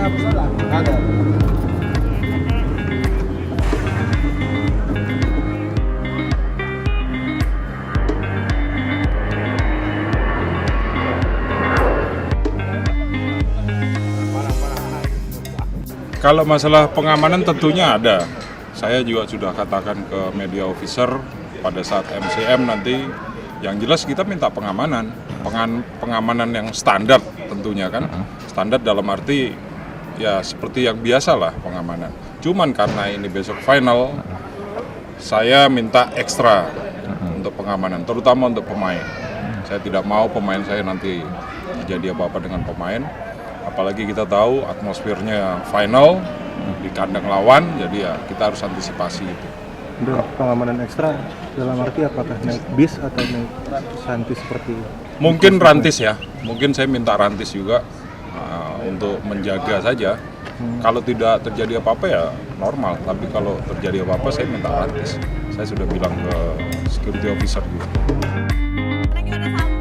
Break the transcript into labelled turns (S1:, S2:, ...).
S1: Ada.
S2: Kalau masalah pengamanan tentunya ada. Saya juga sudah katakan ke media officer pada saat MCM nanti, yang jelas kita minta pengamanan. Pengamanan yang standar tentunya kan. Standar dalam arti ya seperti yang biasa lah pengamanan. Cuman karena ini besok final, saya minta ekstra untuk pengamanan, terutama untuk pemain. Saya tidak mau pemain saya nanti terjadi apa-apa dengan pemain. Apalagi kita tahu atmosfernya final di kandang lawan, jadi ya kita harus antisipasi itu.
S3: Udah pengamanan ekstra dalam arti apakah naik bis atau naik rantis seperti
S2: Mungkin rantis ya, mungkin saya minta rantis juga untuk menjaga saja. Kalau tidak terjadi apa-apa ya normal, tapi kalau terjadi apa-apa saya minta rantis. Saya sudah bilang ke security officer juga.
S4: Gimana sama